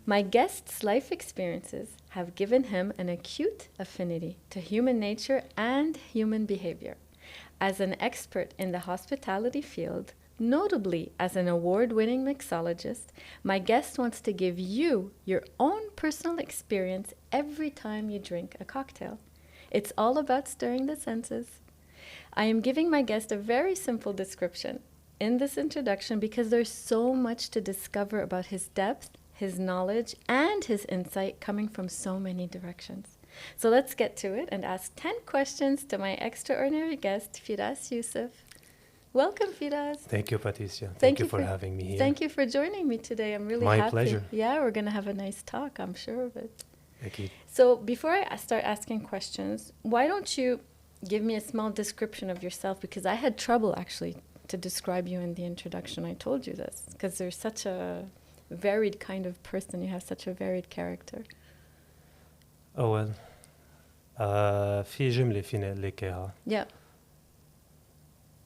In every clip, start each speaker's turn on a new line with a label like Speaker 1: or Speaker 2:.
Speaker 1: My guest's life experiences have given him an acute affinity to human nature and human behavior. As an expert in the hospitality field, notably as an award-winning mixologist, my guest wants to give you your own personal experience every time you drink a cocktail. It's all about stirring the senses. I am giving my guest a very simple description in this introduction because there's so much to discover about his depth, his knowledge, and his insight coming from so many directions. So let's get to it and ask 10 questions to my extraordinary guest, Firas Youssef. Welcome, Firas.
Speaker 2: Thank you, Patricia. Thank you for having me here.
Speaker 1: Thank you for joining me today. I'm really happy.
Speaker 2: My pleasure.
Speaker 1: Yeah, we're going to have a nice talk, I'm sure of it.
Speaker 2: Okay.
Speaker 1: So before I start asking questions, why don't you give me a small description of yourself? Because I had trouble, actually, to describe you in the introduction. I told you this, because you're such a varied kind of person. You have such a varied character.
Speaker 2: Oh, well. في جملة فيني أقول لك إياها.
Speaker 1: Yeah.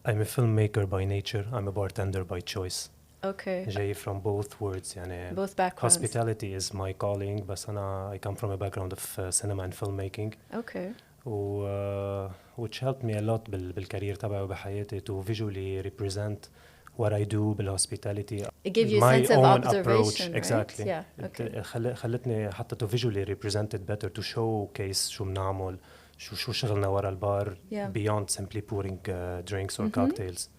Speaker 2: I'm a filmmaker by nature. I'm a bartender by choice.
Speaker 1: Okay.
Speaker 2: جاي from both words. يعني
Speaker 1: Both backgrounds.
Speaker 2: Hospitality is my calling, بس أنا I come from a background of cinema and filmmaking.
Speaker 1: Okay.
Speaker 2: Which helped me a lot بالكارير تبعي وبحياتي to visually represent what I do بالhospitality.
Speaker 1: It gives you a
Speaker 2: my
Speaker 1: sense of
Speaker 2: own
Speaker 1: observation,
Speaker 2: approach.
Speaker 1: right?
Speaker 2: Exactly.
Speaker 1: Yeah, okay.
Speaker 2: خلتني حتى to visually represent it better, to showcase شو بنعمل, شو شغلنا ورا البار,
Speaker 1: Yeah.
Speaker 2: beyond simply pouring drinks or cocktails.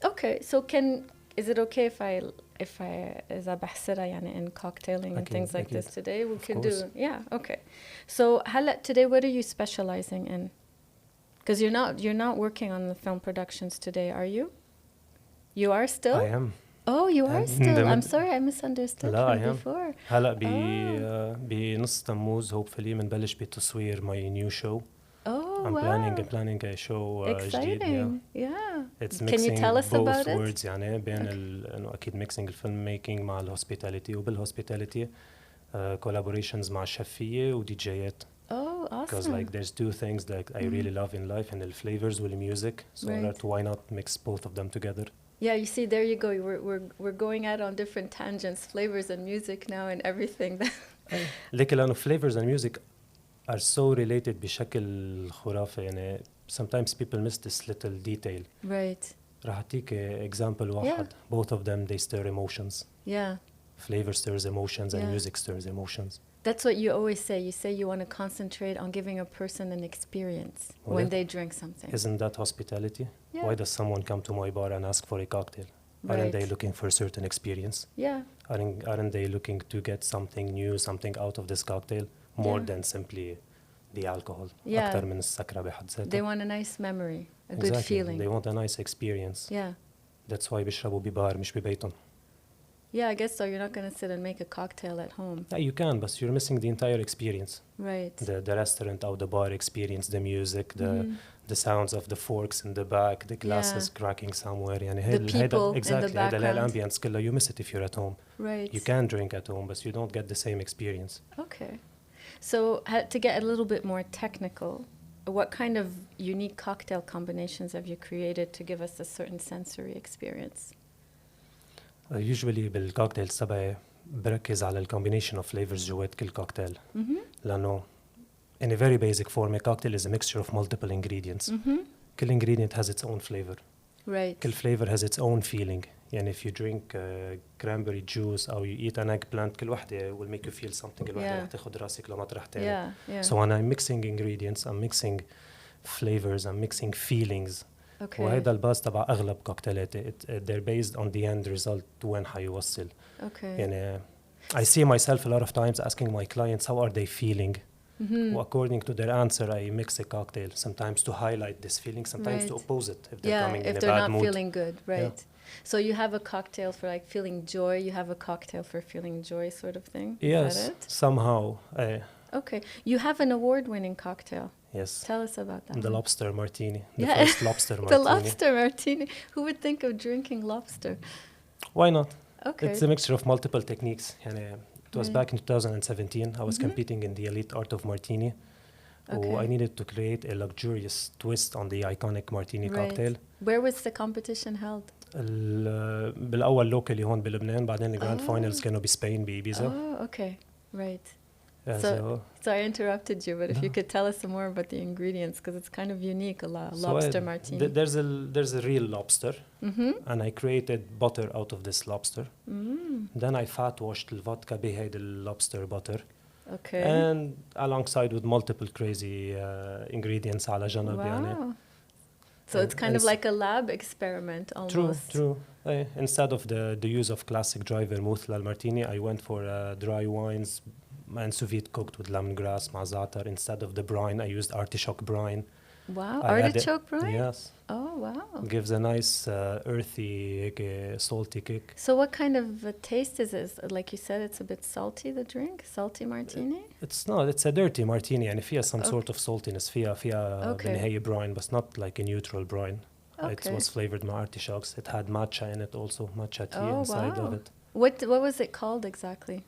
Speaker 1: Okay, so is it okay if I إذا بحسرها يعني in cocktailing and things like this today? We could do, yeah, okay. So today, what are you specializing in? Because you're not working on the film productions today, are you? You are still?
Speaker 2: I am.
Speaker 1: Oh, you are still. I'm sorry, I misunderstood
Speaker 2: لا,
Speaker 1: from
Speaker 2: I am.
Speaker 1: before.
Speaker 2: هلا بنص تموز hopefully منبلش بتصوير my new show.
Speaker 1: Oh,
Speaker 2: I'm
Speaker 1: wow.
Speaker 2: planning a show
Speaker 1: Exciting.
Speaker 2: جديد.
Speaker 1: Yeah.
Speaker 2: It's
Speaker 1: Can
Speaker 2: mixing
Speaker 1: you tell us
Speaker 2: both
Speaker 1: about it?
Speaker 2: words يعني بين إنه أكيد mixing الفيلم مع الhospitality وبالhospitality collaborations مع الشفية وديجيات.
Speaker 1: Oh, awesome.
Speaker 2: Because like there's two things that I really love in life, and the flavors with the music. So
Speaker 1: Right.
Speaker 2: that why not mix both of them together?
Speaker 1: Yeah, you see, there you go. We're going out on different tangents, flavors and music now, and everything.
Speaker 2: لكن لأنه flavors and music are so related بشكل خرافي يعني sometimes people miss this little detail.
Speaker 1: Right.
Speaker 2: راح أعطيك example واحد. Both of them they stir emotions.
Speaker 1: Yeah.
Speaker 2: Flavor stirs emotions and music stirs emotions.
Speaker 1: That's what you always say. You say you want to concentrate on giving a person an experience when they drink something.
Speaker 2: Isn't that hospitality?
Speaker 1: Yeah.
Speaker 2: Why does someone come to my bar and ask for a cocktail? Aren't they looking for a certain experience?
Speaker 1: Yeah.
Speaker 2: Aren't they looking to get something new, something out of this cocktail, more than simply the alcohol?
Speaker 1: Yeah.
Speaker 2: أكتر من السكرة بحد ذاتها.
Speaker 1: They want a nice memory, a good feeling.
Speaker 2: They want a nice experience.
Speaker 1: Yeah.
Speaker 2: That's why بيشربوا ببار مش ببيتهم.
Speaker 1: Yeah, I guess so. You're not going to sit and make a cocktail at home.
Speaker 2: Yeah, you can, but you're missing the entire experience.
Speaker 1: Right.
Speaker 2: The restaurant or the bar experience, the music, the sounds of the forks in the back, the glasses cracking somewhere.
Speaker 1: The people
Speaker 2: exactly.
Speaker 1: in the background.
Speaker 2: Ambience كله, you miss it if you're at home.
Speaker 1: Right.
Speaker 2: You can drink at home, but you don't get the same experience.
Speaker 1: Okay. So to get a little bit more technical, what kind of unique cocktail combinations have you created to give us a certain sensory experience?
Speaker 2: Usually بالcocktails تبعي بركز على combination of flavors جوات كل cocktail. لأنه in a very basic form a cocktail is a mixture of multiple ingredients. كل ingredient has its own flavor.
Speaker 1: Right.
Speaker 2: كل flavor has its own feeling. يعني if you drink cranberry juice أو you eat an eggplant كل واحدة will make you feel something. الواحدة رح تاخد راسك لمطرح تاني. So when I'm mixing ingredients, I'm mixing flavors, I'm mixing feelings.
Speaker 1: Okay.
Speaker 2: وهذا الباز تبع أغلب كوكتيلاتي. They're based on the end result وين حيوصل.
Speaker 1: Okay.
Speaker 2: يعني I see myself a lot of times asking my clients how are they feeling. According to their answer, I mix a cocktail sometimes to highlight this feeling, sometimes to oppose it if they're coming in a bad mood.
Speaker 1: if they're not feeling good, right? So you have a cocktail for like feeling joy. You have a cocktail for feeling joy, sort of thing.
Speaker 2: Yes,
Speaker 1: is that it?
Speaker 2: somehow.
Speaker 1: Okay, you have an award-winning cocktail.
Speaker 2: Yes.
Speaker 1: Tell us about that.
Speaker 2: The lobster martini. The first lobster martini.
Speaker 1: The lobster martini. Who would think of drinking lobster?
Speaker 2: Why not?
Speaker 1: Okay.
Speaker 2: It's a mixture of multiple techniques. يعني it was back in 2017. I was competing in the elite art of martini.
Speaker 1: Okay.
Speaker 2: I needed to create a luxurious twist on the iconic martini cocktail.
Speaker 1: Where was the competition held?
Speaker 2: بالأول locally هون بلبنان بعدين الجراند فاينلز كانوا بسبين بإيبيزا.
Speaker 1: Oh, okay. Right.
Speaker 2: So
Speaker 1: I interrupted you, but if you could tell us some more about the ingredients, because it's kind of unique, lobster martini.
Speaker 2: There's a real lobster, and I created butter out of this lobster. Then I fat washed the vodka behind the lobster butter.
Speaker 1: Okay.
Speaker 2: And alongside with multiple crazy ingredients على جنب يعني.
Speaker 1: So it's kind of like a lab experiment almost.
Speaker 2: True. Instead of the use of classic dry vermouth للمارتيني, I went for dry wines and sous vide cooked with lemongrass مع za'atar. Instead of the brine, I used artichoke brine.
Speaker 1: Wow, artichoke brine?
Speaker 2: Yes.
Speaker 1: Oh, wow.
Speaker 2: Gives a nice earthy, salty kick.
Speaker 1: So what kind of taste is this? Like you said, it's a bit salty, the drink? Salty martini?
Speaker 2: It's a dirty martini and فيها some sort of saltiness. فيها بالنهاية brine, but not like a neutral brine. It was flavored with artichokes. It had matcha in it also, matcha tea inside of it.
Speaker 1: What was it called exactly?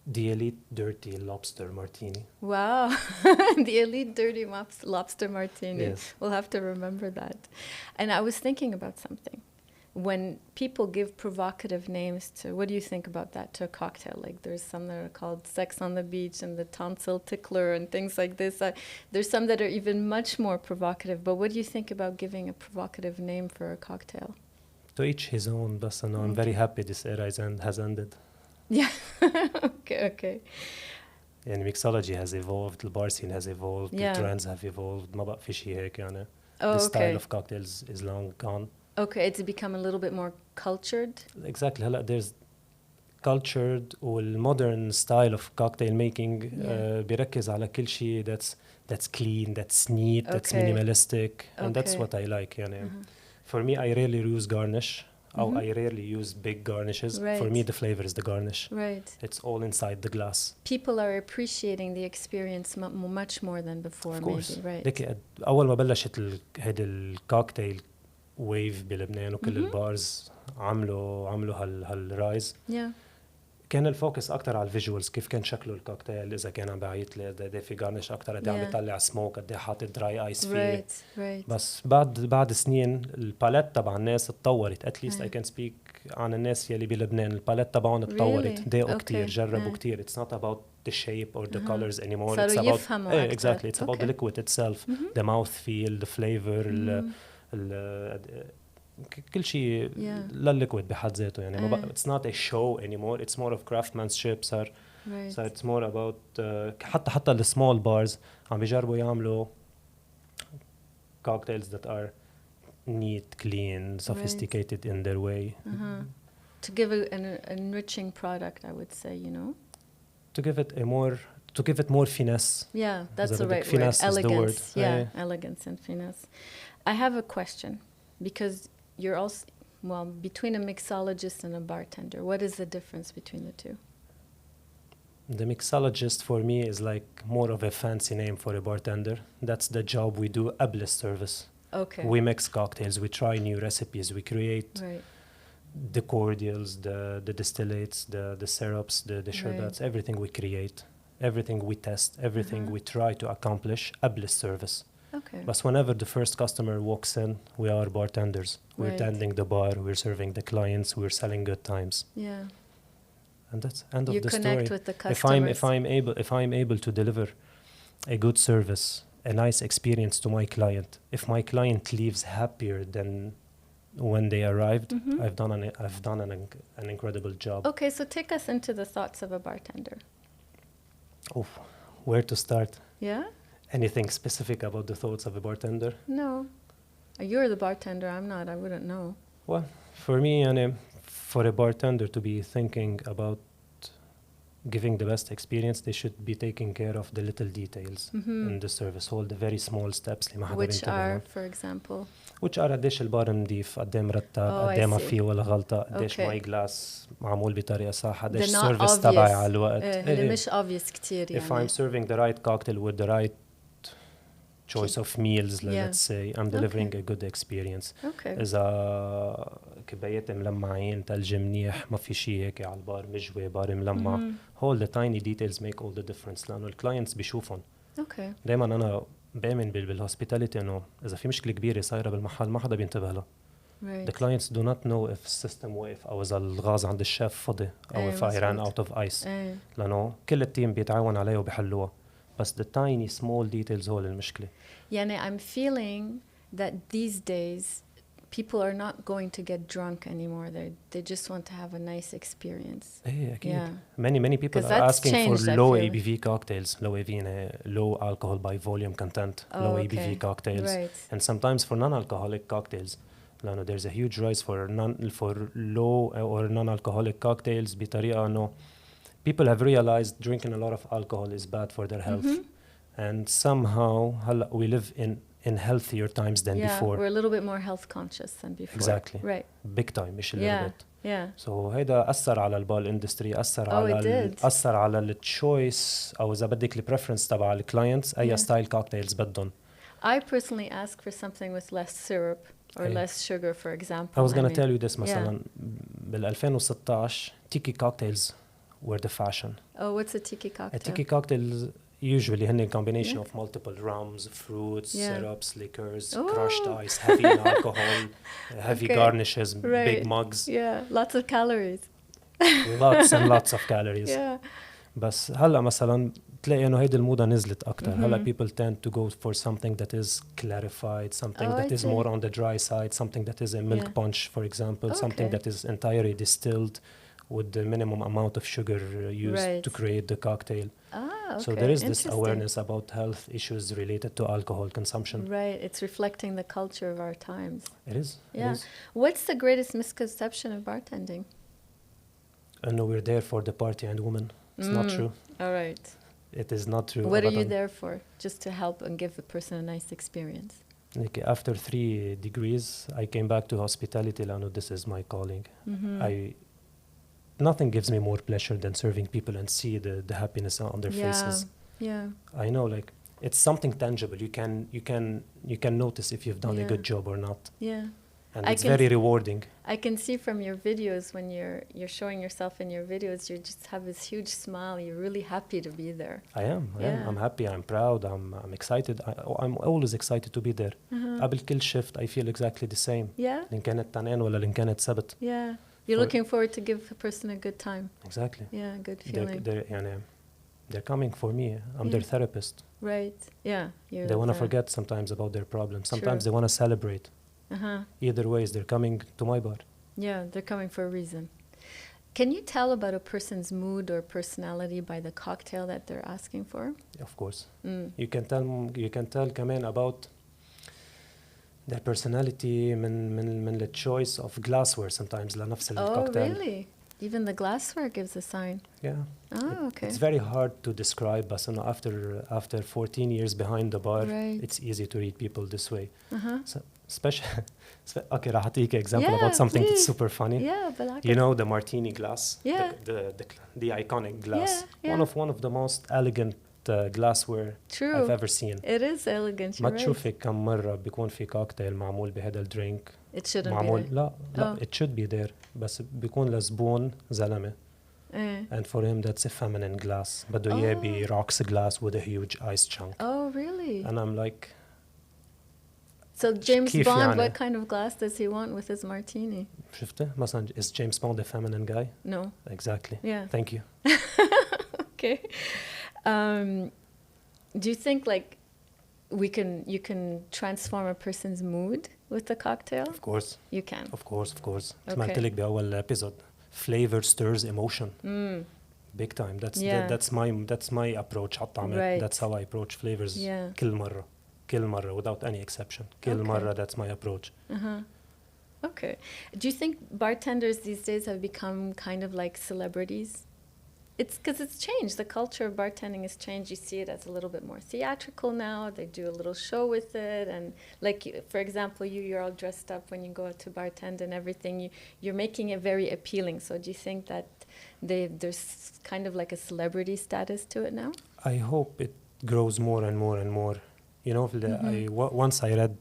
Speaker 2: The Elite Dirty Lobster Martini.
Speaker 1: Wow, the Elite Dirty Lobster Martini.
Speaker 2: Yes.
Speaker 1: We'll have to remember that. And I was thinking about something. When people give provocative names to, what do you think about that, to a cocktail? Like there's some that are called Sex on the Beach and the Tonsil Tickler and things like this. There's some that are even much more provocative. But what do you think about giving a provocative name for a cocktail?
Speaker 2: To each his own, but I'm very happy this era has ended.
Speaker 1: Yeah. Okay.
Speaker 2: And mixology has evolved, the bar scene has evolved, the trends have evolved. ما بقى في شيء هيك يعني. The style of cocktails is long gone.
Speaker 1: Okay, it's become a little bit more cultured.
Speaker 2: Exactly. هلا there's cultured والmodern style of cocktail making بيركز على كل شيء that's clean, that's neat, that's minimalistic, and that's what I like يعني. For me, I rarely use garnish. I rarely use big garnishes.
Speaker 1: Right.
Speaker 2: For me, the flavor is the garnish.
Speaker 1: Right.
Speaker 2: It's all inside the glass.
Speaker 1: People are appreciating the experience much more than before,
Speaker 2: of course.
Speaker 1: maybe, right?
Speaker 2: لك أول ما بلشت هيدا الكوكتيل ويف بلبنان وكل البارز عملوا هالرايز.
Speaker 1: Yeah.
Speaker 2: كان الفوكس أكتر على الفيجوالز، كيف كان شكله الكوكتيل، إذا كان عم بعيط لي قد في غارنش أكتر، قد عم بيطلع سموك، قد حاطط دراي آيس فيه.
Speaker 1: Right.
Speaker 2: بس بعد سنين الباليت تبع الناس اتطورت. At least I can speak عن الناس يلي بلبنان الباليت تبعهم اتطورت. داقوا كتير، جربوا كتير. It's not about the shape or the colors anymore. It's about exactly. It's about the liquid itself, the mouthfeel, the flavor, كل شيء للليكويد بحد ذاته يعني ما بقى it's not a show anymore, it's more of craftsmanship. صار it's more about حتى السمول بارز عم بيجربوا يعملوا cocktails that are neat, clean, sophisticated in their way.
Speaker 1: To give an enriching product, I would say, you know,
Speaker 2: to give it more finesse.
Speaker 1: Yeah, that's the right
Speaker 2: finesse
Speaker 1: word. Elegance.
Speaker 2: Is the word.
Speaker 1: Elegance and finesse. I have a question, because you're also, well, between a mixologist and a bartender, what is the difference between the two?
Speaker 2: The mixologist for me is like more of a fancy name for a bartender. That's the job we do, a bliss service.
Speaker 1: Okay.
Speaker 2: We mix cocktails, we try new recipes, we create the cordials, the distillates, the syrups, the sherbets, everything we create, everything we test, everything we try to accomplish, a bliss service.
Speaker 1: Okay.
Speaker 2: But whenever the first customer walks in, we are bartenders. We're tending the bar, we're serving the clients, we're selling good times.
Speaker 1: Yeah.
Speaker 2: And that's end of the story.
Speaker 1: You connect with the customers.
Speaker 2: If I'm able to deliver a good service, a nice experience to my client, if my client leaves happier than when they arrived, I've done an incredible job.
Speaker 1: Okay, so take us into the thoughts of a bartender.
Speaker 2: Oh, where to start?
Speaker 1: Yeah?
Speaker 2: Anything specific about the thoughts of a bartender?
Speaker 1: No. You're the bartender, I'm not, I wouldn't know.
Speaker 2: Well, for me, for a bartender to be thinking about giving the best experience, they should be taking care of the little details in the service, all the very small steps.
Speaker 1: Which are, for example?
Speaker 2: Which are قديش البار نضيف، قد مرتب، قد ما فيه ولا غلطة، قديش ماي جلاس معمول بطريقة صح، قديش السيرفيس تبعي على الوقت.
Speaker 1: اللي مش obvious كتير يعني.
Speaker 2: If I'm serving the right cocktail with the right choice of meals, let's say, I'm delivering a good experience. إذا كبايات ملمعين، تلج منيح، ما في شيء هيك على البار مجوي، بار ملمع. All the tiny details make all the difference لأنه الكلاينتس بيشوفهم.
Speaker 1: Okay.
Speaker 2: دايما أنا بآمن بالhospitality إنه إذا في مشكلة كبيرة صايرة بالمحل ما حدا بينتبه لها.
Speaker 1: Right.
Speaker 2: The clients do not know if the system واقف أو إذا الغاز عند الشيف فضي أو if I ran out of ice. لأنه كل التيم بيتعاون عليه وبيحلوها. بس the tiny small details هو المشكلة.
Speaker 1: يعني I'm feeling that these days people are not going to get drunk anymore. They just want to have a nice experience.
Speaker 2: إيه أكيد.
Speaker 1: Yeah.
Speaker 2: Many people are asking for low ABV cocktails, low ABV, low alcohol by volume content, low ABV cocktails, and sometimes for non-alcoholic cocktails. لأنه there's a huge rise for low or non-alcoholic cocktails بطريقة إنه people have realized drinking a lot of alcohol is bad for their health, and somehow we live in healthier times than before.
Speaker 1: We're a little bit more health conscious than before.
Speaker 2: Exactly.
Speaker 1: Right.
Speaker 2: Big time, مش a little bit.
Speaker 1: Yeah.
Speaker 2: So هيدا أثر على البال اندستري، أثر على التشويس أو إذا بدك البريفرنس تبع الكلاينتس أي ستايل كوكتيلز بدهم.
Speaker 1: I personally ask for something with less syrup or less sugar, for example.
Speaker 2: I was going to tell you this مثلا بال 2016 tiki cocktails were the fashion.
Speaker 1: Oh, what's a tiki cocktail?
Speaker 2: A tiki cocktails usually a combination of multiple rums, fruits, syrups, liquors, crushed ice, heavy in alcohol, heavy garnishes, big mugs.
Speaker 1: Yeah, lots of calories.
Speaker 2: Lots and lots of calories. Yeah. بس هلا مثلا تلاقي انه هيدي الموضة نزلت اكتر. هلا people tend to go for something that is clarified, something that is more on the dry side, something that is a milk punch, for example, something that is entirely distilled with the minimum amount of sugar used to create the cocktail.
Speaker 1: Okay.
Speaker 2: So there is this awareness about health issues related to alcohol consumption.
Speaker 1: Right, it's reflecting the culture of our times.
Speaker 2: It is.
Speaker 1: Yeah.
Speaker 2: It is.
Speaker 1: What's the greatest misconception of bartending?
Speaker 2: I know we're there for the party and women. It's not true.
Speaker 1: All right.
Speaker 2: It is not true.
Speaker 1: What are you there for? Just to help and give the person a nice experience.
Speaker 2: Like after 3 degrees, I came back to hospitality. Lano, this is my calling. Nothing gives me more pleasure than serving people and see the happiness on their faces.
Speaker 1: Yeah.
Speaker 2: I know, like it's something tangible. You can notice if you've done a good job or not.
Speaker 1: Yeah.
Speaker 2: And it's very rewarding.
Speaker 1: I can see from your videos when you're showing yourself in your videos, you just have this huge smile. You're really happy to be there.
Speaker 2: I am. I'm happy. I'm proud. I'm excited. I'm always excited to be there. قبل كل shift, I feel exactly the same.
Speaker 1: Yeah.
Speaker 2: لإن كانت تنين ولا لإن كانت سبت.
Speaker 1: Yeah. You're looking forward to give a person a good time.
Speaker 2: Exactly.
Speaker 1: Yeah, good feeling.
Speaker 2: They're coming for me. I'm their therapist.
Speaker 1: Right. Yeah.
Speaker 2: They want to forget sometimes about their problems. Sometimes they want to celebrate. Either ways, they're coming to my bar.
Speaker 1: Yeah, they're coming for a reason. Can you tell about a person's mood or personality by the cocktail that they're asking for?
Speaker 2: Of course. You can tell كمان about their personality من the choice of glassware sometimes لنفس الكوكتيل.
Speaker 1: Oh, really? Even the glassware gives a sign.
Speaker 2: Yeah.
Speaker 1: Oh, okay.
Speaker 2: It's very hard to describe, but after 14 years behind the bar, it's easy to read people this way. So, especially, okay, راح أعطيك example about something that's super funny.
Speaker 1: Yeah,
Speaker 2: you know the martini glass.
Speaker 1: Yeah.
Speaker 2: The iconic glass. One of the most elegant glassware I've ever seen.
Speaker 1: It is elegant.
Speaker 2: ما تشوفي كم مرة بيكون في كوكتيل معمول بهذا الدرينك.
Speaker 1: It shouldn't
Speaker 2: معمول
Speaker 1: be there.
Speaker 2: لا it should be there بس بيكون لزبون زلمة. And for him that's a feminine glass. بده إياه rocks glass with a huge ice chunk.
Speaker 1: Oh, really?
Speaker 2: And I'm like.
Speaker 1: So James Bond, what kind of glass does he want with his martini?
Speaker 2: شفته مثلا is James Bond a feminine guy?
Speaker 1: No.
Speaker 2: Exactly.
Speaker 1: Yeah.
Speaker 2: Thank you.
Speaker 1: Okay. Do you think like you can transform a person's mood with the cocktail?
Speaker 2: Of course.
Speaker 1: You can.
Speaker 2: Of course.
Speaker 1: Okay.
Speaker 2: كما قلت لك بأول episode, flavor stirs emotion. Big time. That's my approach على الطعم. That's how I approach flavors. كل مرة without any exception. كل مرة that's my approach.
Speaker 1: Okay. Do you think bartenders these days have become kind of like celebrities? It's because it's changed. The culture of bartending has changed. You see it as a little bit more theatrical now. They do a little show with it. And like, for example, you're all dressed up when you go to bartend and everything. You're making it very appealing. So do you think that there's kind of like a celebrity status to it now?
Speaker 2: I hope it grows more and more and more. You know, once I read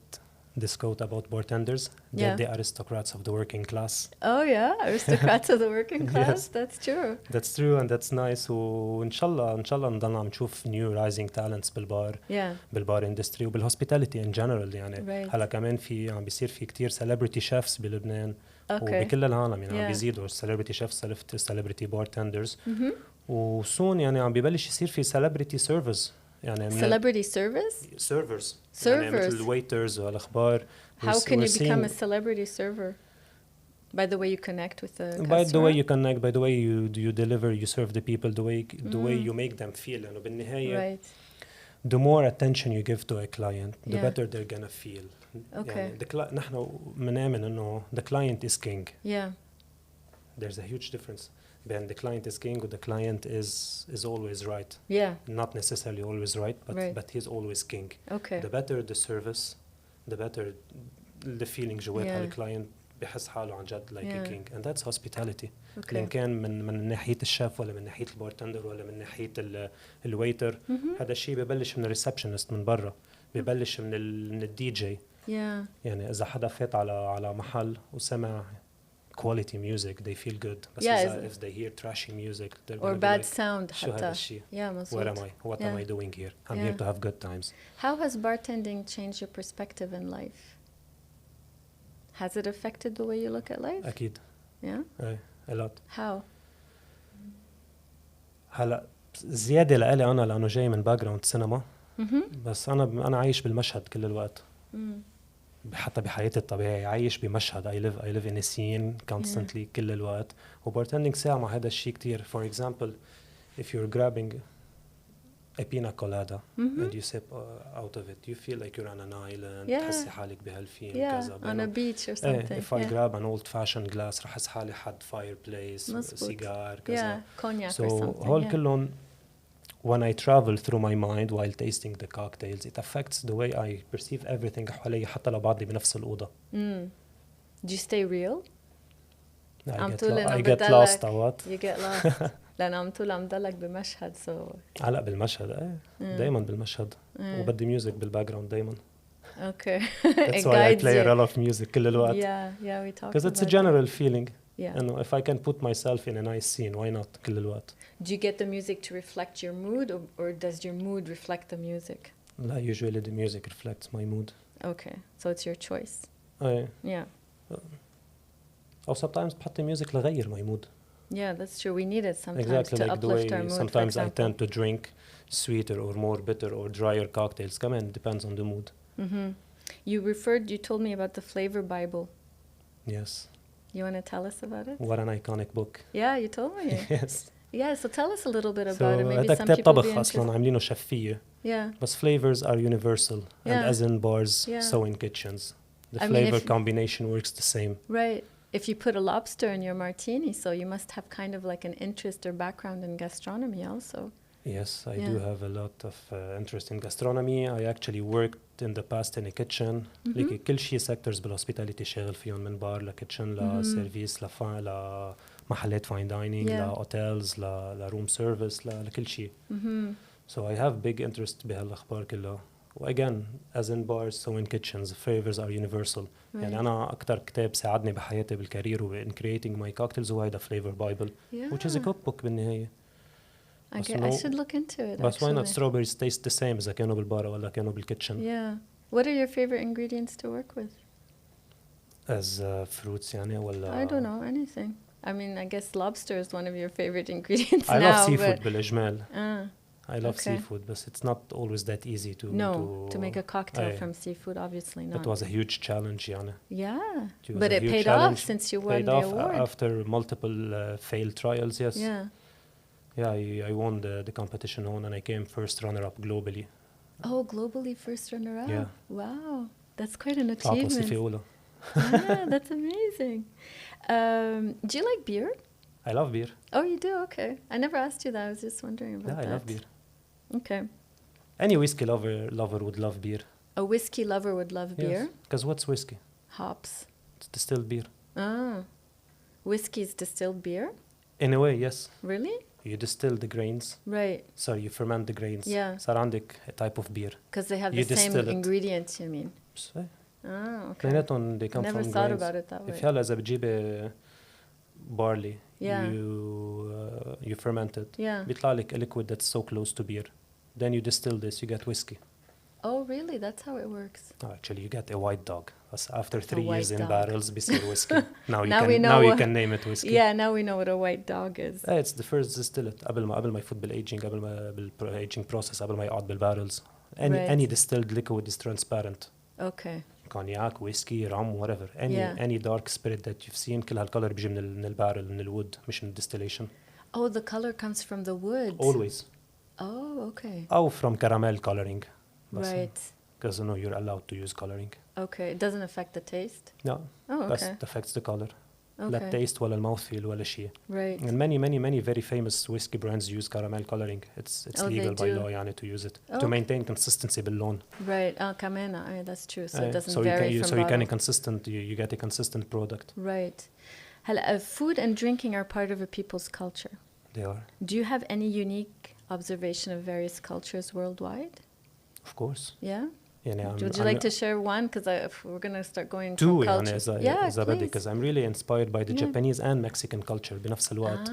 Speaker 2: this quote about bartenders. They're the aristocrats of the working class.
Speaker 1: Oh yeah, aristocrats of the working class.
Speaker 2: Yes.
Speaker 1: That's true.
Speaker 2: That's true and that's nice. وإن شاء الله نضلنا عم نشوف new rising talents بالبار industry وبالhospitality in general يعني. هلا كمان في عم بيصير في كتير celebrity chefs بلبنان. وبكل العالم يعني عم بيزيدوا celebrity chefs celebrity bartenders. وسون يعني عم ببلش يصير في celebrity service. يعني
Speaker 1: celebrity servers
Speaker 2: يعني مثل waiters والأخبار.
Speaker 1: How can you become a celebrity server? By the way you connect with the customer?
Speaker 2: By the way you connect, by the way you deliver, you serve the people, the way you make them feel. يعني بالنهاية the more attention you give to a client, the better they're gonna feel.
Speaker 1: Okay.
Speaker 2: يعني نحن بنآمن إنه the client is king.
Speaker 1: Yeah.
Speaker 2: There's a huge difference. Then the client is king or the client is always right.
Speaker 1: Yeah.
Speaker 2: Not necessarily always right, but he's always king.
Speaker 1: Okay.
Speaker 2: The better the service, the better the feeling جوات الكلاينت بحس حاله عن جد like a king, and that's hospitality. إن كان من ناحية الشيف ولا من ناحية البارتندر ولا من ناحية الويتر. هذا الشيء ببلش من الريسبشنست من برا، ببلش من الدي جي. يعني إذا حدا فات على محل وسمع quality music they feel good. But if they hear trashy music
Speaker 1: or bad
Speaker 2: like,
Speaker 1: sound حتى.
Speaker 2: Where am I? What am I doing here? I'm here to have good times.
Speaker 1: How has bartending changed your perspective in life? Has it affected the way you look at life?
Speaker 2: أكيد.
Speaker 1: Yeah?
Speaker 2: A lot.
Speaker 1: How?
Speaker 2: هلا زيادة لإلي أنا لأنه جاي من باكجراوند سينما. بس أنا عايش بالمشهد كل الوقت. حتى بحياتي الطبيعية عايش بمشهد. I live in a scene constantly كل الوقت. وبارتندينج ساعة مع هذا الشيء كتير. For example, if you're grabbing a pina colada and you sip out of it, you feel like you're on an island. تحسي حالك بهالفيلم كذا.
Speaker 1: On a beach or something.
Speaker 2: If I grab an old-fashioned glass رح أحس حالي حد fireplace, سيجار كذا.
Speaker 1: cognac
Speaker 2: so
Speaker 1: or something.
Speaker 2: هول كلهم when I travel through my mind while tasting the cocktails, it affects the way I perceive everything حوالي حتى لو بعضي بنفس الأوضة.
Speaker 1: Do you stay real?
Speaker 2: I get lost أوقات.
Speaker 1: You get lost. لأن عم ضلك بمشهد
Speaker 2: علق بالمشهد دايما بالمشهد وبدي ميوزك بالباكجراوند دايما.
Speaker 1: Okay.
Speaker 2: That's why I play a lot of music كل الوقت.
Speaker 1: Yeah, we talked
Speaker 2: because it's a general feeling.
Speaker 1: Yeah.
Speaker 2: And if I can put myself in a nice scene, why not كل الوقت.
Speaker 1: Do you get the music to reflect your mood or does your mood reflect the music?
Speaker 2: لا, usually the music reflects my mood.
Speaker 1: Okay, so it's your choice. Yeah.
Speaker 2: Or sometimes بحط music لغير my mood.
Speaker 1: Yeah, that's true. We need it sometimes
Speaker 2: exactly,
Speaker 1: to
Speaker 2: like
Speaker 1: uplift
Speaker 2: the way
Speaker 1: our mood.
Speaker 2: Sometimes I tend to drink sweeter or more bitter or drier cocktails. Come on, depends on the mood.
Speaker 1: You told me about the Flavor Bible.
Speaker 2: Yes.
Speaker 1: You want to tell us about it?
Speaker 2: What an iconic book.
Speaker 1: Yeah, you told me.
Speaker 2: Yes.
Speaker 1: Yeah, so tell us a little bit about it. Maybe some
Speaker 2: people
Speaker 1: طبخ
Speaker 2: be أصلاً عاملينه شفية.
Speaker 1: Yeah.
Speaker 2: But flavors are universal. And as in bars, so in kitchens. The flavor combination works the same.
Speaker 1: Right. If you put a lobster in your martini, so you must have kind of like an interest or background in gastronomy also.
Speaker 2: Yes, I do have a lot of interest in gastronomy. I actually worked in the past in a kitchen. Like كل شيء sectors بالhospitality شغل فيهم من بار لكيتشن لسيرفيس لمحلات fine dining لhotels لroom service لكل شيء. So I have big interest بهالأخبار كلها. Again, as in bars, so in kitchens, flavors are universal. يعني أنا أكتر كتاب ساعدني بحياتي بالكارير in creating my cocktails هو هيدا Flavor Bible, which is a cookbook بالنهاية.
Speaker 1: I should look into it.
Speaker 2: But why not strawberries taste the same إذا كانوا بالبار ولا كانوا بالكيتشن?
Speaker 1: Yeah. What are your favorite ingredients to work with?
Speaker 2: As fruits يعني ولا?
Speaker 1: I don't know, anything. I mean, I guess lobster is one of your favorite ingredients
Speaker 2: I love seafood بالإجمال. I love
Speaker 1: seafood,
Speaker 2: but it's not always that easy to
Speaker 1: make a cocktail from seafood, obviously not.
Speaker 2: It was a huge challenge, يعني.
Speaker 1: Yeah, but it paid off since you won the award.
Speaker 2: After multiple failed trials, yes. Yeah, I won the competition and I came first runner-up globally.
Speaker 1: Oh, globally first runner-up?
Speaker 2: Yeah.
Speaker 1: Wow, that's quite an achievement. Yeah, that's amazing. Do you like beer?
Speaker 2: I love beer.
Speaker 1: Oh, you do? Okay. I never asked you that. I was just wondering about that.
Speaker 2: Yeah, I love beer.
Speaker 1: Okay.
Speaker 2: Any whiskey lover would love beer.
Speaker 1: A whiskey lover would love beer?
Speaker 2: Because what's whiskey?
Speaker 1: Hops.
Speaker 2: It's distilled beer.
Speaker 1: Whiskey is distilled beer?
Speaker 2: In a way, yes.
Speaker 1: Really?
Speaker 2: You distill the grains.
Speaker 1: Right.
Speaker 2: So you ferment the grains.
Speaker 1: Yeah.
Speaker 2: صار عندك a type of beer.
Speaker 1: Because they have the same ingredients, you mean? okay.
Speaker 2: اثنيناتهم they come
Speaker 1: Never
Speaker 2: from
Speaker 1: thought
Speaker 2: grains.
Speaker 1: about it that way.
Speaker 2: If هلا إذا بتجيبي barley,
Speaker 1: Yeah.
Speaker 2: you ferment it.
Speaker 1: Yeah.
Speaker 2: بيطلع لك a liquid that's so close to beer. Then you distill this, you get whiskey.
Speaker 1: Oh, really? That's how it works.
Speaker 2: Oh, actually, you get a white dog. After 3
Speaker 1: white
Speaker 2: years in
Speaker 1: dog.
Speaker 2: barrels, بيصير whiskey. Now you can name it whiskey.
Speaker 1: Yeah, now we know what a white dog is.
Speaker 2: It's the first distillate. قبل ما يفوت بالaging, قبل ما بالaging process, قبل ما يقعد بالbarrels. Any distilled liquid is transparent.
Speaker 1: Okay.
Speaker 2: Cognac, whiskey, rum, whatever. Any dark spirit that you've seen, كل هالcolor بيجي من البارل, من الwood, مش من distillation.
Speaker 1: Oh, the color comes from the wood.
Speaker 2: Always.
Speaker 1: Oh, okay.
Speaker 2: أو from caramel coloring.
Speaker 1: Right.
Speaker 2: Because you're allowed to use coloring.
Speaker 1: Okay. It doesn't affect the taste?
Speaker 2: No.
Speaker 1: Oh, okay.
Speaker 2: It affects the color.
Speaker 1: Okay.
Speaker 2: لا taste ولا mouthfeel ولا شيء.
Speaker 1: Right.
Speaker 2: And many very famous whiskey brands use caramel coloring. It's legal by law يعني to use it to maintain consistency باللون.
Speaker 1: Right. كمان that's true. So it doesn't vary from
Speaker 2: so you can you get a consistent product.
Speaker 1: Right. هلا food and drinking are part of a people's culture.
Speaker 2: They are.
Speaker 1: Do you have any unique observation of various cultures worldwide?
Speaker 2: Of course.
Speaker 1: Yeah.
Speaker 2: Would
Speaker 1: you like to share one? Because if we're going to start going
Speaker 2: two
Speaker 1: from culture.
Speaker 2: إذا بدك, because I'm really inspired by the Japanese and Mexican culture بنفس الوقت.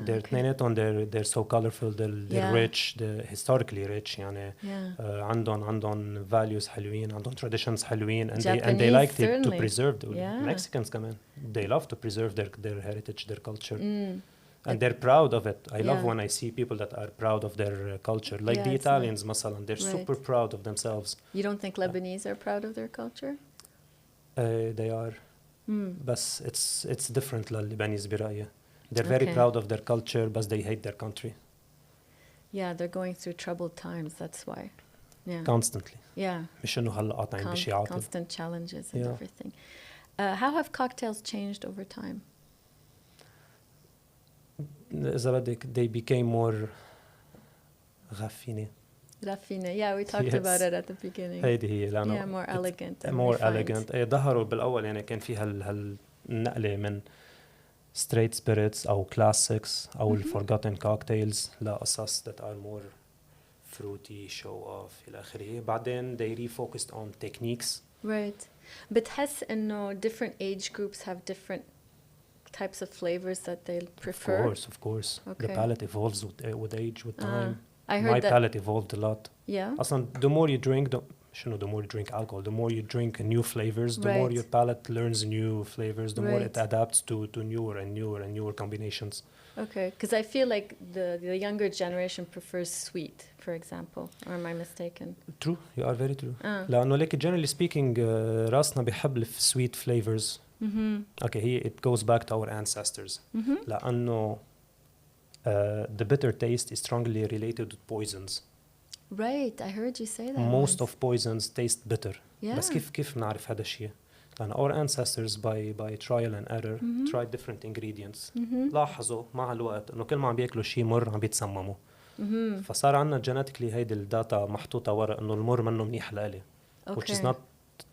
Speaker 2: They're اثنيناتهم they're so colorful, they're rich, they're historically rich يعني. عندهم values حلوين, عندهم traditions حلوين, and they like to preserve. Mexicans كمان, they love to preserve their heritage, their culture. And they're proud of it. I love when I see people that are proud of their culture. Like the Italians, مثلا, they're super proud of themselves.
Speaker 1: You don't think Lebanese are proud of their culture?
Speaker 2: They are. But it's different للبنانيز برأيي. They're very proud of their culture, but they hate their country.
Speaker 1: Yeah, they're going through troubled times, that's why. Yeah.
Speaker 2: Constantly.
Speaker 1: Yeah.
Speaker 2: مش إنه هلا قاطعين بشي عاطل.
Speaker 1: Constant challenges and everything. How have cocktails changed over time?
Speaker 2: إذا بدك, they became more raffinés.
Speaker 1: Raffiné, yeah, we talked about it at the beginning.
Speaker 2: هيدي هي لأنه
Speaker 1: more elegant.
Speaker 2: More elegant. ظهروا بالأول يعني كان في هالنقلة من straight spirits أو classics أو forgotten cocktails لقصص that are more fruity, show off إلى آخره. بعدين they refocused on techniques.
Speaker 1: Right. بتحس إنه different age groups have different types of flavors that they prefer?
Speaker 2: Of course. Okay. The palate evolves with age, with time.
Speaker 1: I heard
Speaker 2: My palate evolved a lot.
Speaker 1: Yeah.
Speaker 2: أصلاً the more you drink, the more you drink alcohol, the more you drink new flavors, the more your palate learns new flavors, the more it adapts to newer combinations.
Speaker 1: Okay, because I feel like the younger generation prefers sweet, for example. Or am I mistaken?
Speaker 2: True, you are very true. لأنه like generally speaking, راسنا بيحب sweet flavors. Okay, it goes back to our ancestors. لأنه the bitter taste is strongly related to poisons.
Speaker 1: Right, I heard you say that.
Speaker 2: Most of poisons taste bitter. بس كيف نعرف هذا الشيء؟ لأن our ancestors by trial and error tried different ingredients. لاحظوا مع الوقت إنه كل ما عم بياكلوا شيء مر عم بيتسمموا. فصار عنا genetically هيدي الداتا محطوطة ورا إنه المر منه منيح لإلي. Which is not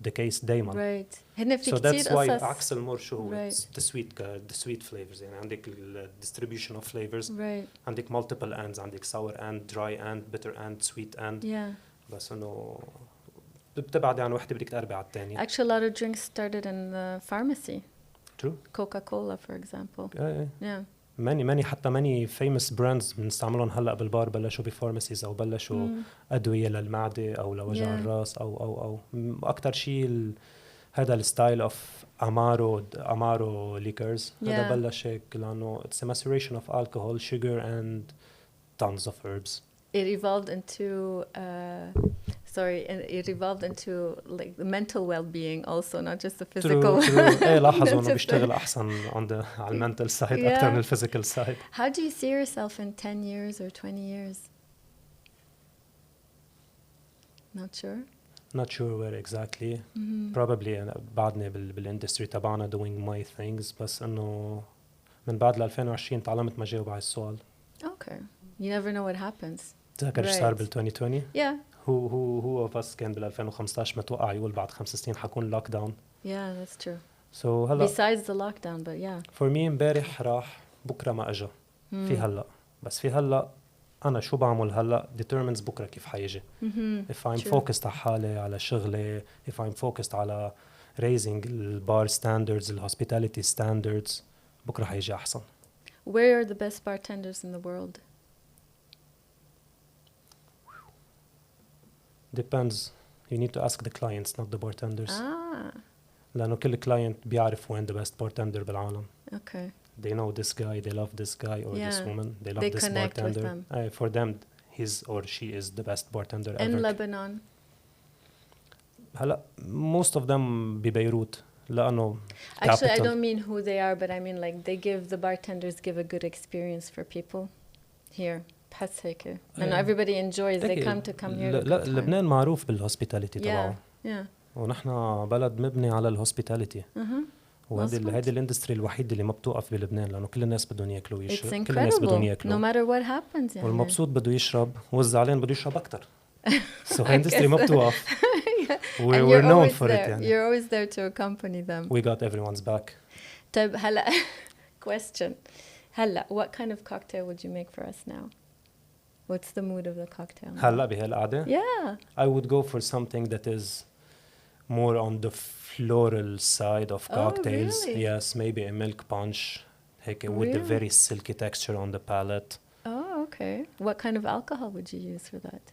Speaker 2: the case دايما.
Speaker 1: Right.
Speaker 2: So that's why عكس المر شو هو the sweet flavors يعني عندك distribution of flavors.
Speaker 1: Right.
Speaker 2: عندك multiple ends, عندك sour and dry and bitter and sweet and. بس إنه بتبعد عن وحدة بدك تقربي على الثانية.
Speaker 1: Actually, a lot of drinks started in the pharmacy.
Speaker 2: True.
Speaker 1: Coca-Cola, for example. Yeah.
Speaker 2: many famous brands بنستعملهم هلا بالبار بلشوا بفارماسيز او بلشوا ادويه للمعده او لوجع الراس او اكثر شيء هذا الستايل اوف امارو ليكرز هذا بلش هيك لانه it's a maceration of alcohol, sugar and tons of herbs.
Speaker 1: It evolved into like the mental well-being also, not just the physical.
Speaker 2: True. لاحظوا انه بيشتغل احسن على المنتل سايد اكثر من الفيزيكال سايد.
Speaker 1: How do you see yourself in 10 years or 20 years?
Speaker 2: Not sure where exactly. Probably بعدني بالاندستري تبعنا doing my things, بس انه من بعد 2020 تعلمت ما جاوب على السؤال.
Speaker 1: Okay. You never know what happens.
Speaker 2: تذكر ايش صار بال 2020؟
Speaker 1: Yeah.
Speaker 2: هو بس كان بال 2015 متوقع يقول بعد 5 سنين حكون لوك داون.
Speaker 1: Yeah, that's true.
Speaker 2: So هلا
Speaker 1: besides the lockdown, but yeah.
Speaker 2: For me امبارح راح بكره ما اجى. في هلا بس في هلا أنا شو بعمل هلأ determines بكرة كيف حيجي. If I'm focused على حالي على شغلي, if I'm focused على raising the bar standards, the hospitality standards, بكرة حيجي أحسن.
Speaker 1: Where are the best bartenders in the world?
Speaker 2: Depends. You need to ask the clients, not the bartenders. لأنه كل client بيعرف وين the best bartender بالعالم.
Speaker 1: Okay.
Speaker 2: They know this guy, they love this guy or this woman, they love this
Speaker 1: connect
Speaker 2: bartender.
Speaker 1: With them.
Speaker 2: For them, his or she is the best bartender ever.
Speaker 1: In Lebanon?
Speaker 2: هلا most of them ببيروت لأنه
Speaker 1: Actually, I don't mean who they are, but I mean like the bartenders give a good experience for people here. بحس هيك. And everybody enjoys, they come here.
Speaker 2: لا لبنان معروف بالhospitality تبعه.
Speaker 1: Yeah.
Speaker 2: ونحن بلد مبني على الhospitality. وهذه الاندستري الوحيد اللي ما بتوقف بلبنان لانه كل الناس بدهم ياكلوا ويشربوا كل الناس بدهم ياكلوا
Speaker 1: no matter what happens يعني.
Speaker 2: والمبسوط بده يشرب والزعلان بده يشرب اكثر so الاندستري ما بتوقف we're known for it يعني.
Speaker 1: You're always there to accompany them.
Speaker 2: We got everyone's back.
Speaker 1: طيب هلا question هلا what kind of cocktail would you make for us now? What's the mood of the cocktail?
Speaker 2: هلا بهالقعده
Speaker 1: Yeah.
Speaker 2: I would go for something that is more on the floral side of cocktails.
Speaker 1: Oh, really?
Speaker 2: Yes, maybe a milk punch with a very silky texture on the palate.
Speaker 1: Oh, okay. What kind of alcohol would you use for that?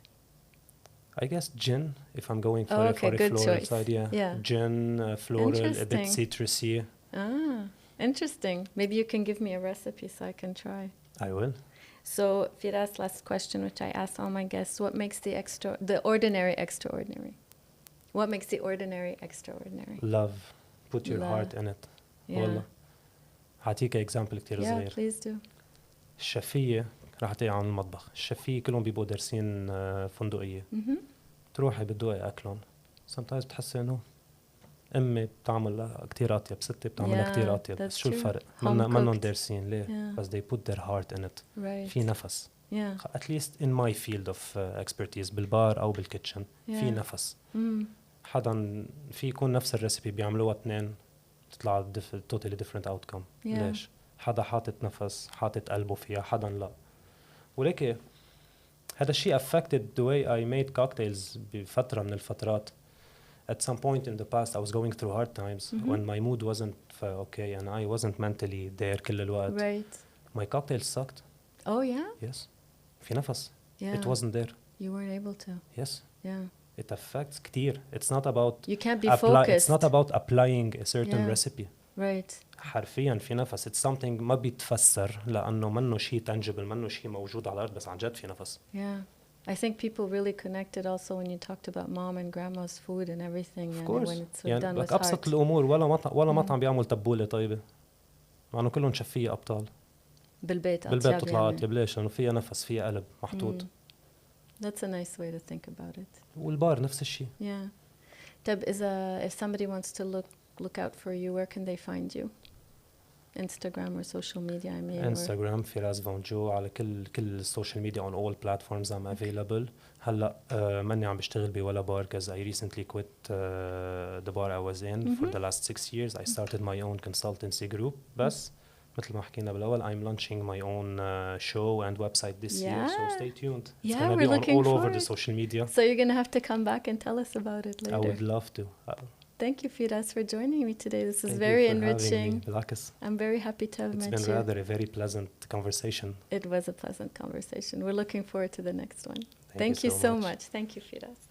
Speaker 2: I guess gin, if I'm going for a floral
Speaker 1: choice.
Speaker 2: side. Yeah. Gin, floral, a bit citrusy.
Speaker 1: Interesting. Maybe you can give me a recipe so I can try.
Speaker 2: I will.
Speaker 1: So, Firas, last question, which I ask all my guests: what makes the ordinary extraordinary? What makes the ordinary extraordinary?
Speaker 2: Love. Put your heart in it. والله. هعطيك example كتير صغير.
Speaker 1: Yeah, please do.
Speaker 2: الشفية راح تقع عن المطبخ. الشفية كلهم بيبقوا دارسين فندقية. تروحي بتدوقي أكلهم. Sometimes بتحسي إنه أمي بتعمل كتير أطيب، ستي بتعملها كتير أطيب. بس شو الفرق؟ منهم دارسين ليه؟ بس they put their heart in it. في نفس. At least in my field of expertise بالبار أو بالكيتشن في نفس. حدا في يكون نفس الريسبي بيعملوها اثنين تطلع totally different outcome. ليش؟ حدا حاطط نفس حاطط قلبه فيها حدا لا. ولكن هذا الشيء affected the way I made cocktails بفترة من الفترات. At some point in the past I was going through hard times when my mood wasn't okay and I wasn't mentally there كل الوقت.
Speaker 1: Right.
Speaker 2: My cocktails sucked.
Speaker 1: Oh yeah?
Speaker 2: Yes. في نفس.
Speaker 1: Yeah.
Speaker 2: It wasn't there.
Speaker 1: You weren't able to.
Speaker 2: Yes.
Speaker 1: Yeah.
Speaker 2: It affects كتير. It's not about
Speaker 1: you can't be focused.
Speaker 2: It's not about applying a certain recipe.
Speaker 1: Right.
Speaker 2: حرفيا في نفس. It's something ما بيتفسر لأنه منه شيء tangible منه شيء موجود على الأرض بس عن جد في نفس.
Speaker 1: Yeah. I think people really connected also when you talked about mom and grandma's food and everything.
Speaker 2: Of course.
Speaker 1: When it's
Speaker 2: يعني
Speaker 1: done with
Speaker 2: أبسط
Speaker 1: heart.
Speaker 2: الأمور ولا مطعم بيعمل تبولة طيبة. مع إنه كلهم شفية أبطال. بالبيت تطلع أطيب ليش؟ لأنه فيها نفس فيها قلب محطوط.
Speaker 1: That's a nice way to think about it.
Speaker 2: والبار نفس الشيء.
Speaker 1: Yeah. طب if somebody wants to look out for you, where can they find you? Instagram or social media, I mean.
Speaker 2: Instagram Firas Vonjo على كل السوشيال ميديا on all platforms I'm available. هلا ماني عم بشتغل بولا بار because I recently quit the bar I was in for the last 6 years. I started my own consultancy group. بس مثل ما حكينا بالأول I'm launching my own show and website this year, so stay tuned. It's gonna be on all over the social media.
Speaker 1: So you're gonna have to come back and tell us about it later.
Speaker 2: I would love to.
Speaker 1: Thank you, Firas, for joining me today. This is very enriching. I'm very happy to have met you.
Speaker 2: It's been rather a very pleasant conversation.
Speaker 1: It was a pleasant conversation. We're looking forward to the next one. Thank you so much. Thank you, Firas.